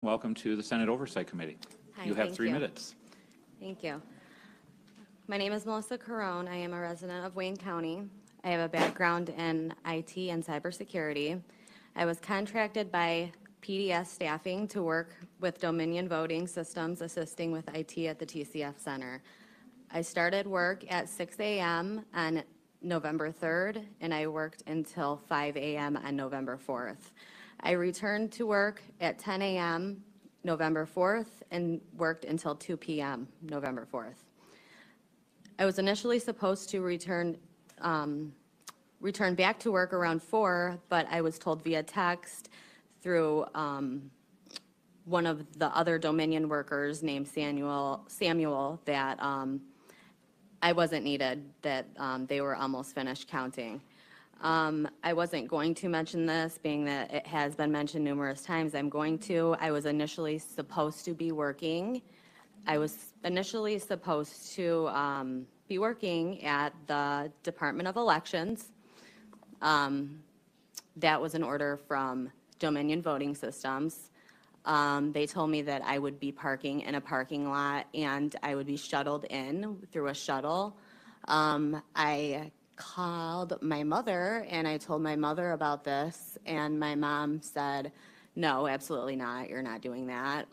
Welcome to the Senate Oversight Committee. Hi, You have thank 3 you. minutes. Thank you. My name is Melissa Carone. I am a resident of Wayne County. I have a background in IT and cybersecurity. I was contracted by PDS Staffing to work with Dominion Voting Systems, assisting with IT at the TCF Center. I started work at 6 a.m. on November 3rd, and I worked until 5 a.m. on November 4th. I returned to work at 10 a.m. November 4th and worked until 2 p.m. November 4th. I was initially supposed to return back to work around 4, but I was told via text through one of the other Dominion workers named Samuel that I wasn't needed, that they were almost finished counting. I wasn't going to mention this, being that it has been mentioned numerous times. I'm going to. I was initially supposed to be working. I was initially supposed to be working at the Department of Elections. That was an order from Dominion Voting Systems. They told me that I would be parking in a parking lot and I would be shuttled in through a shuttle. I called my mother and I told my mother about this, and my mom said, no, absolutely not, you're not doing that.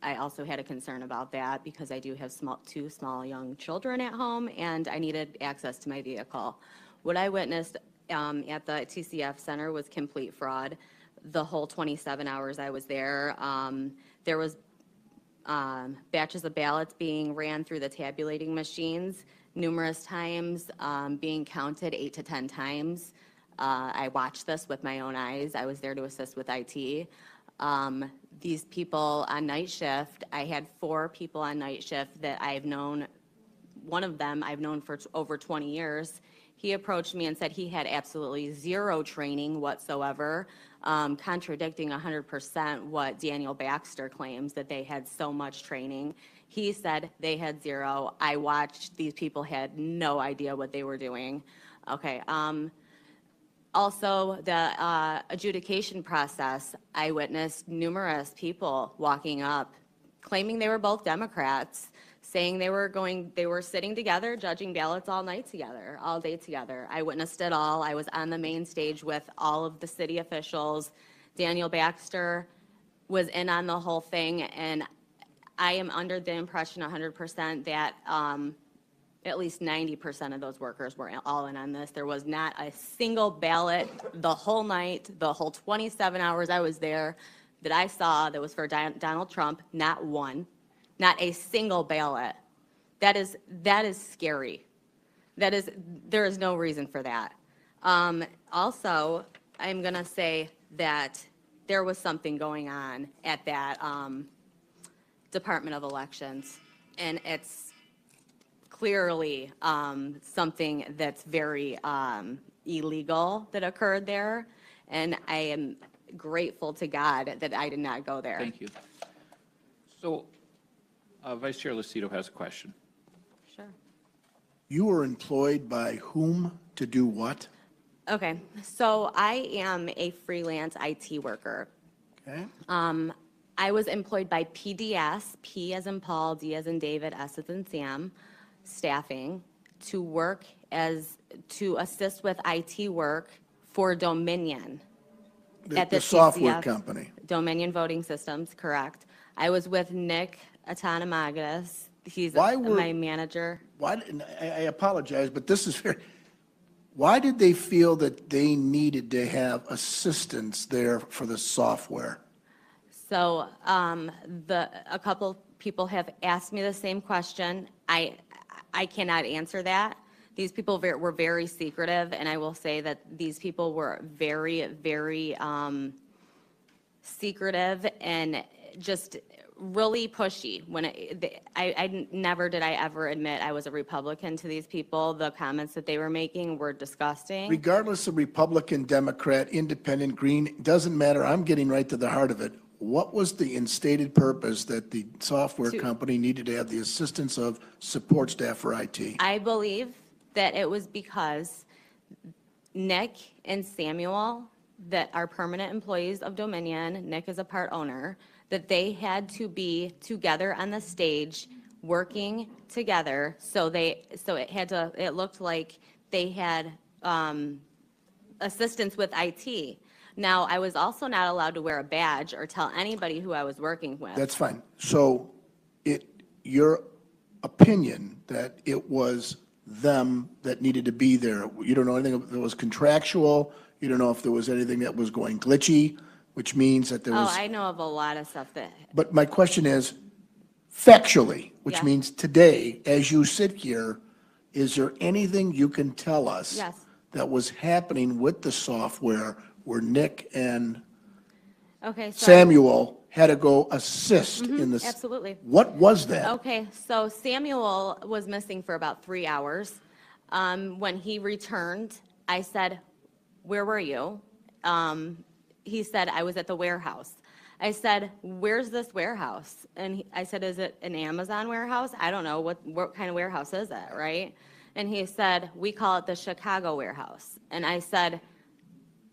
I also had a concern about that because I do have two small young children at home and I needed access to my vehicle. What I witnessed at the TCF Center was complete fraud. The whole 27 hours I was there, there was batches of ballots being ran through the tabulating machines numerous times, being counted 8 to 10 times. I watched this with my own eyes. I was there to assist with IT. These people on night shift, I had 4 people on night shift that I've known. One of them I've known for over 20 years. He approached me and said he had absolutely zero training whatsoever, contradicting 100% what Daniel Baxter claims, that they had so much training. He said they had zero. I watched. These people had no idea what they were doing. Okay. Also, the adjudication process, I witnessed numerous people walking up, claiming they were both Democrats, saying they were sitting together, judging ballots all night together, all day together. I witnessed it all. I was on the main stage with all of the city officials. Daniel Baxter was in on the whole thing, and I am under the impression 100% that at least 90% of those workers were all in on this. There was not a single ballot the whole night, the whole 27 hours I was there, that I saw that was for Donald Trump. Not one, not a single ballot. That is scary. There is no reason for that. Also, I'm gonna say that there was something going on at that Department of Elections, and it's clearly something that's very illegal that occurred there, and I am grateful to God that I did not go there. Thank you. So, Vice Chair Lucido has a question. Sure. You were employed by whom to do what? Okay, so I am a freelance IT worker. Okay. I was employed by PDS, P as in Paul, D as in David, S as in Sam, staffing, to assist with IT work for Dominion. At The software TCF, company. Dominion Voting Systems, correct. I was with Nick Ikonomakis. He's Why were- my manager. I apologize, but this is very, why did they feel that they needed to have assistance there for the software? So a couple people have asked me the same question. I cannot answer that. These people were very secretive, and I will say that these people were very, very secretive and just really pushy. Never did I ever admit I was a Republican to these people. The comments that they were making were disgusting. Regardless of Republican, Democrat, Independent, Green, doesn't matter. I'm getting right to the heart of it. What was the instated purpose that the software company needed to have the assistance of support staff for IT? I believe that it was because Nick and Samuel that are permanent employees of Dominion, Nick is a part owner, that they had to be together on the stage, working together, so it looked like they had assistance with IT. Now, I was also not allowed to wear a badge or tell anybody who I was working with. That's fine. So your opinion that it was them that needed to be there, you don't know anything that was contractual, you don't know if there was anything that was going glitchy, which means that there Oh, was. I know of a lot of stuff that, But my question is, factually, which Yeah. means today, as you sit here, is there anything you can tell us? Yes. That was happening with the software where Nick and okay, so. Samuel had to go assist in this? Absolutely. What was that? Okay, so Samuel was missing for about 3 hours. When he returned, I said, "Where were you?" He said, "I was at the warehouse." I said, "Where's this warehouse?" And I said, "Is it an Amazon warehouse? I don't know. What kind of warehouse is it, right?" And he said, "We call it the Chicago warehouse." And I said,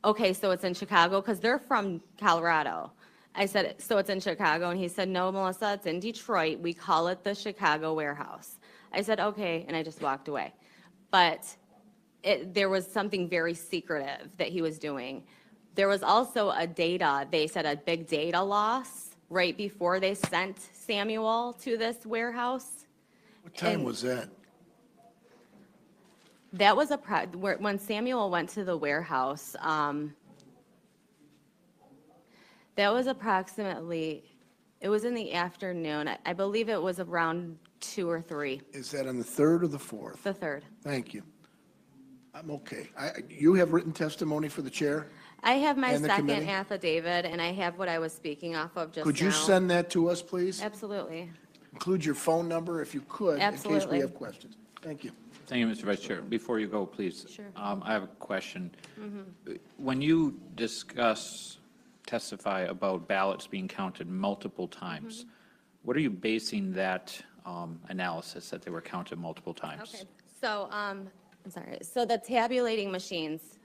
"Okay, so it's in Chicago?" Because they're from Colorado. I said, "So it's in Chicago?" And he said, "No, Melissa, it's in Detroit. We call it the Chicago warehouse." I said, "Okay," and I just walked away. But there was something very secretive that he was doing. There was also they said a big data loss right before they sent Samuel to this warehouse. What time And- was that? That was when Samuel went to the warehouse, that was approximately, it was in the afternoon. I believe it was around 2 or 3, Is that on the 3rd or the 4th? the 3rd. Thank you. I'm okay. You have written testimony for the chair? I have my And the second committee? affidavit, and I have what I was speaking off of just now. Could you send that to us, please? Absolutely. Include your phone number if you could, in case we Absolutely. have questions. Thank you. Thank you, Mr. Vice Chair. Before you go, please. Sure. I have a question. When you testify about ballots being counted multiple times, what are you basing that analysis that they were counted multiple times? Okay, so, I'm sorry, so the tabulating machines,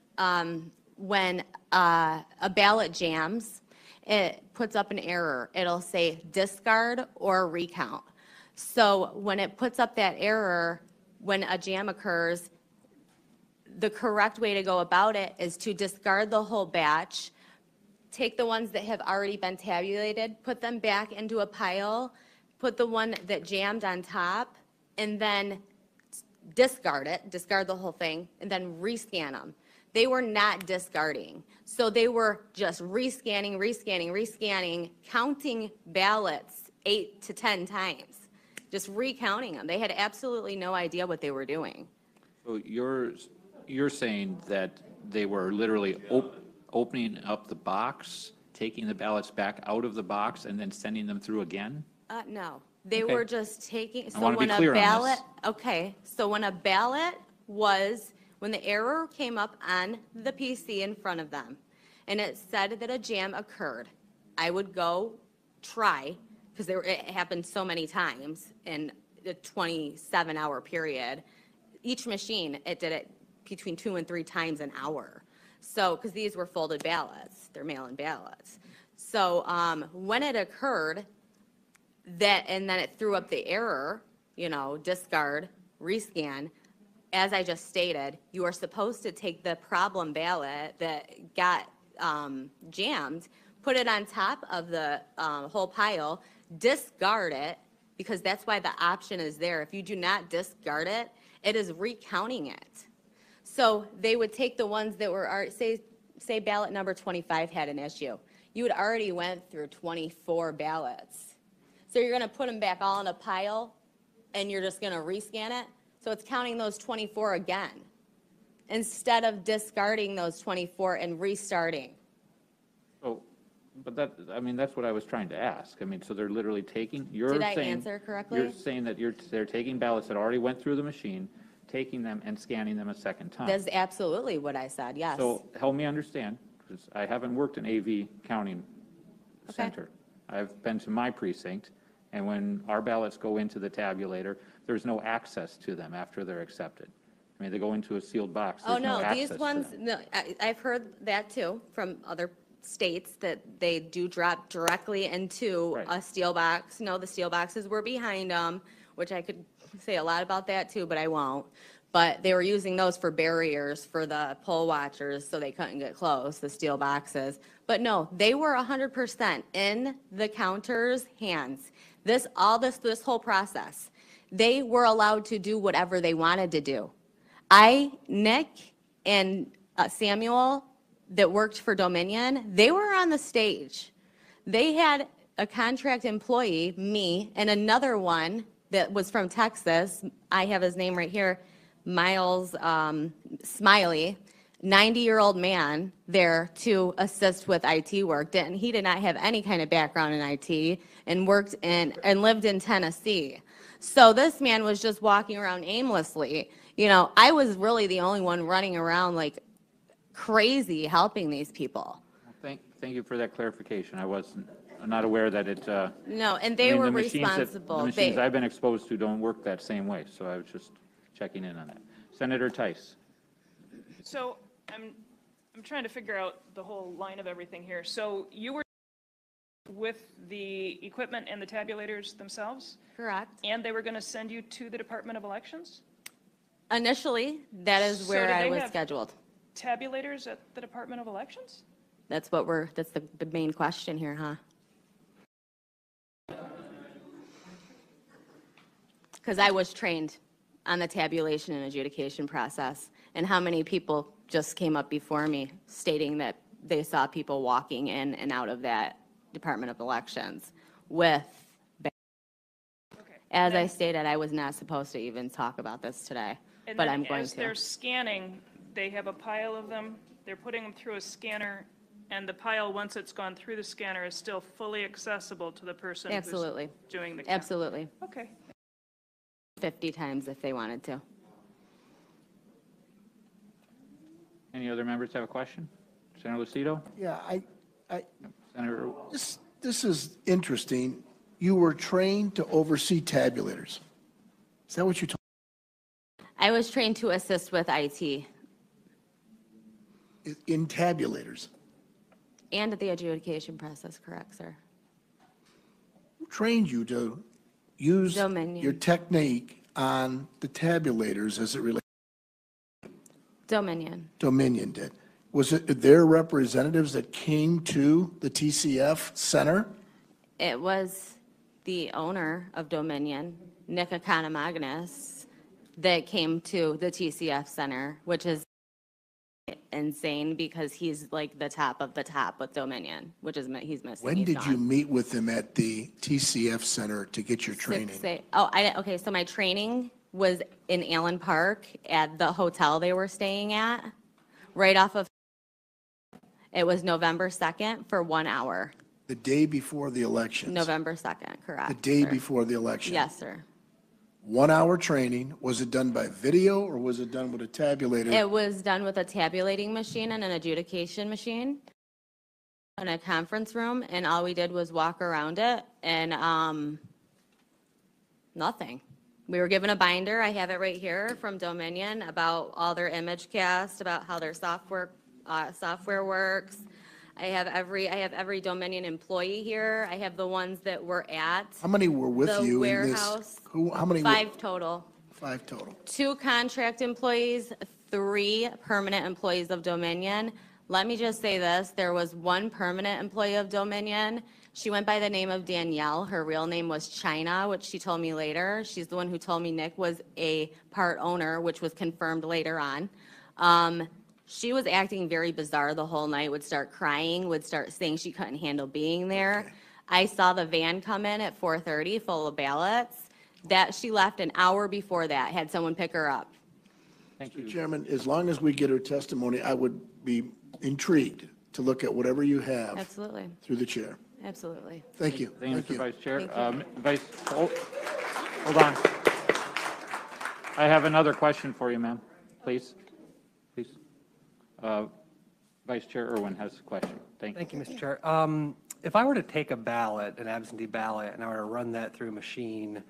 when a ballot jams, it puts up an error. It'll say discard or recount. So when it puts up that error, when a jam occurs, the correct way to go about it is to discard the whole batch, take the ones that have already been tabulated, put them back into a pile, put the one that jammed on top, and then discard the whole thing, and then rescan them. They were not discarding. So they were just rescanning, counting ballots 8 to 10 times, just recounting them. They had absolutely no idea what they were doing. So you're saying that they were literally opening up the box, taking the ballots back out of the box, and then sending them through again? No, they Okay. were just taking, so wanna be when a clear on ballot, this. okay, so when a ballot was, when the error came up on the PC in front of them, and it said that a jam occurred, I would go try, because it happened so many times in a 27-hour period. Each machine, it did it between 2 and 3 times an hour. So, because these were folded ballots, they're mail-in ballots. So when it occurred, and then it threw up the error, discard, rescan. As I just stated, you are supposed to take the problem ballot that got jammed, put it on top of the whole pile, discard it, because that's why the option is there. If you do not discard it, it is recounting it. So they would take the ones that were, say ballot number 25 had an issue. You had already went through 24 ballots. So you're going to put them back all in a pile, and you're just going to rescan it? So it's counting those 24 again, instead of discarding those 24 and restarting. So, but that's what I was trying to ask. So they're literally taking, Did I answer correctly? You're saying that they're taking ballots that already went through the machine, taking them and scanning them a second time. That's absolutely what I said, yes. So help me understand, because I haven't worked in AV counting Okay. center. I've been to my precinct, and when our ballots go into the tabulator, there's no access to them after they're accepted. I mean, they go into a sealed box. Oh, There's no no, access these to ones, them. no, I've heard that too from other states that they do drop directly into Right. a steel box. No, the steel boxes were behind them, which I could say a lot about that too, but I won't. But they were using those for barriers for the poll watchers so they couldn't get close, the steel boxes. But no, they were 100% in the counter's hands. This whole process, they were allowed to do whatever they wanted to do. Nick, and Samuel that worked for Dominion, they were on the stage. They had a contract employee, me, and another one that was from Texas. I have his name right here, Miles Smiley, 90-year-old man there to assist with IT work. He did not have any kind of background in IT and worked in and lived in Tennessee. So this man was just walking around aimlessly. You know, I was really the only one running around like crazy helping these people. Thank you for that clarification. I'm not aware that it, No, and I they mean, were the machines that- responsible. The machines I've been exposed to don't work that same way, so I was just checking in on that. Senator Tice. So I'm trying to figure out the whole line of everything here. So you were with the equipment and the tabulators themselves, Correct. and they were going to send you to the Department of Elections? Initially, that is So where did I they was have- scheduled. Tabulators at the Department of Elections? That's the main question here, huh? Because I was trained on the tabulation and adjudication process, and how many people just came up before me stating that they saw people walking in and out of that Department of Elections with bags. Okay. As I Then- stated, I was not supposed to even talk about this today, And but then I'm going as they're to. scanning, they have a pile of them, they're putting them through a scanner, and the pile, once it's gone through the scanner, is still fully accessible to the person who's Absolutely, doing the count? absolutely. Okay. 50 times if they wanted to. Any other members have a question? Senator Lucido? Yeah, Senator, this is interesting. You were trained to oversee tabulators. Is that what you told? I was trained to assist with IT In tabulators? and the adjudication process, correct, sir? Who trained you to use Dominion. your technique on the tabulators as it relates? Dominion. Dominion did. Was it their representatives that came to the TCF Center? It was the owner of Dominion, Nick Ikonomakis, that came to the TCF Center, which is insane because he's like the top of the top with Dominion, which is, he's missing. When He's did you gone. meet with them at the TCF Center to get your training? Okay, so my training was in Allen Park at the hotel they were staying at, right off of, it was November 2nd for 1 hour. The day before the elections? November 2nd, correct. The day sir. before the election? Yes, sir. 1 hour training. Was it done by video or was it done with a tabulator? It was done with a tabulating machine and an adjudication machine in a conference room, and all we did was walk around it, and nothing. We were given a binder, I have it right here, from Dominion, about all their image cast, about how their software works. I have every Dominion employee here. I have the ones that were at How many were with the you in this? warehouse. How many? 5 total. 5 total. 2 contract employees, 3 permanent employees of Dominion. Let me just say this, there was 1 permanent employee of Dominion. She went by the name of Danielle. Her real name was China, which she told me later. She's the one who told me Nick was a part owner, which was confirmed later on. She was acting very bizarre the whole night, would start crying, would start saying she couldn't handle being there. Okay. I saw the van come in at 4:30 full of ballots. That she left an hour before that, had someone pick her up. thank Mr. you. Chairman, as long as we get her testimony, I would be intrigued to look at whatever you have Absolutely, through the chair. absolutely. Thank you. Thank you, Mr. Vice Chair. Thank Hold on. I have another question for you, ma'am. Please. Please. Vice Chair Irwin has a question. Thank you. Thank you, Mr. Chair. If I were to take a ballot, an absentee ballot, and I were to run that through a machine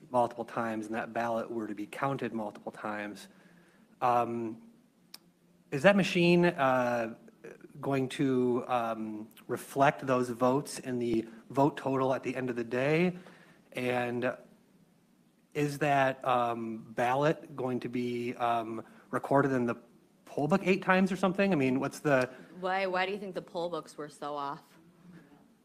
multiple times, and that ballot were to be counted multiple times, is that machine going to reflect those votes in the vote total at the end of the day? And is that ballot going to be recorded in the poll book 8 times or something? I mean, what's the, Why do you think the poll books were so off?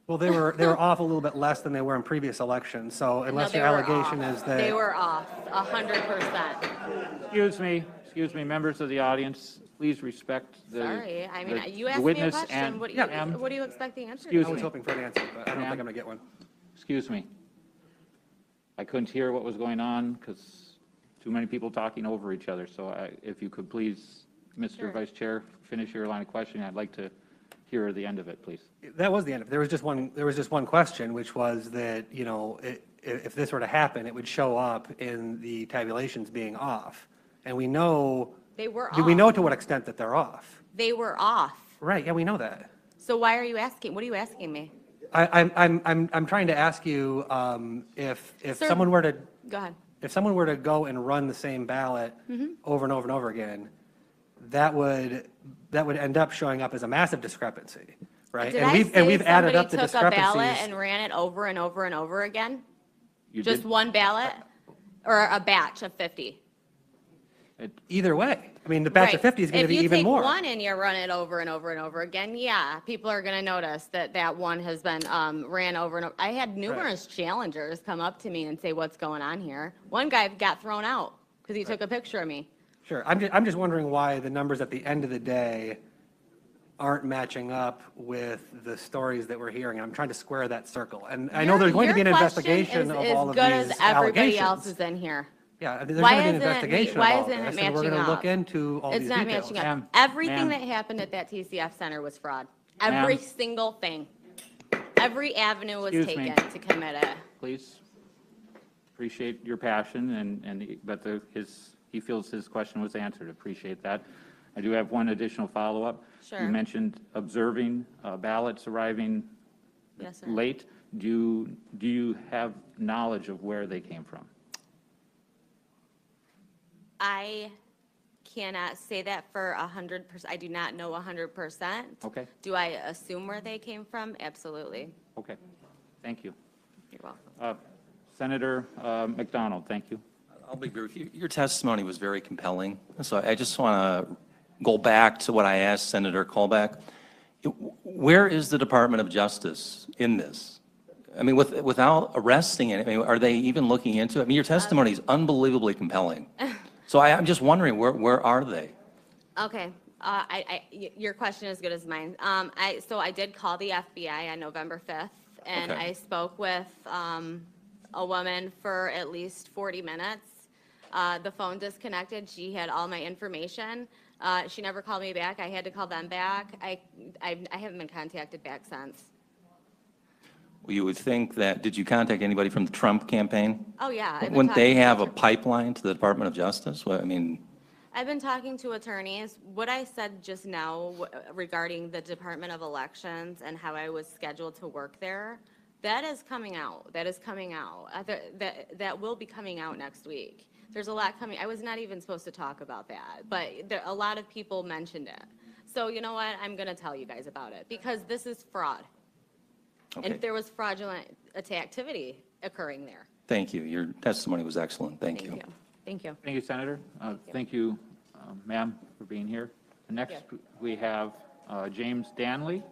well, they were off a little bit less than they were in previous elections, so unless No, your they were allegation off. is that. They were off, 100%. Excuse me, members of the audience, please respect the. Sorry, I mean, the- you the asked me a witness question, and- what do Ma'am, you, what do you expect the answer to Excuse I be? was hoping for an answer, but I don't think I'm Ma'am. going to get one. Excuse me. I couldn't hear what was going on because too many people talking over each other. So if you could please, Mr. Sure. Vice Chair, finish your line of questioning. I'd like to hear the end of it, please. That was the end of it. There was just one question, which was that, you know, if this were to happen, it would show up in the tabulations being off. And we know. They were Do we know off. to what extent that they're off? They were off. Right, yeah, we know that. So why are you asking, what are you asking me? I'm trying to ask you, if Sir, someone were to, Go ahead. if someone were to go and run the same ballot Mm-hmm. over and over and over again, that would end up showing up as a massive discrepancy, right? Did And I we've say added up the somebody took a ballot discrepancies. and ran it over and over and over again? You Just did- one ballot? Or a batch of 50? Either way, I mean, the batch of Right. 50 is going to be even If you more. take one and you run it over and over and over again, yeah, people are going to notice that that one has been ran over and over. I had numerous challengers come up to me and say, what's going on here? One guy got thrown out because he took a picture of me. Sure, I'm just wondering why the numbers at the end of the day aren't matching up with the stories that we're hearing. I'm trying to square that circle. And I know there's going to be an Your question investigation is of all of as good as these everybody else's allegations. in here. Yeah, there's Why going to be an isn't it- investigation of why all of isn't it this, and we're going matching to look up? into all It's these not details. matching up. Ma'am, Everything ma'am. that happened at that TCF center was fraud. Ma'am. Every single thing. Every avenue was Excuse me. taken to commit it. Please. Appreciate your passion but he feels his question was answered. Appreciate that. I do have one additional follow-up. Sure. You mentioned observing ballots arriving Yes, sir. late. Do you have knowledge of where they came from? I cannot say that for 100%. I do not know 100%. Okay. Do I assume where they came from? Absolutely. Okay. Thank you. You're welcome. Senator McDonald, thank you. I'll be brief. Your testimony was very compelling. So I just want to go back to what I asked Senator Colbeck. Where is the Department of Justice in this? I mean, without arresting it, I mean, are they even looking into it? I mean, your testimony is unbelievably compelling. So I'm just wondering, where are they? Okay. Your question is as good as mine. So I did call the FBI on November 5th, and Okay. I spoke with a woman for at least 40 minutes. The phone disconnected. She had all my information. She never called me back. I had to call them back. I haven't been contacted back since. Well, you would think that, did you contact anybody from the Trump campaign? Oh, yeah. I've been Wouldn't they talking to have a attor- pipeline to the Department of Justice? Well, I mean, I've been talking to attorneys. What I said just now regarding the Department of Elections and how I was scheduled to work there, that is coming out. That is coming out. That will be coming out next week. There's a lot coming. I was not even supposed to talk about that, but a lot of people mentioned it. So you know what? I'm going to tell you guys about it because this is fraud. okay. And there was fraudulent activity occurring there. Thank you. Your testimony was excellent. Thank you. Thank you. Thank you, Senator. Thank you, ma'am, for being here. Next, we have James Danley.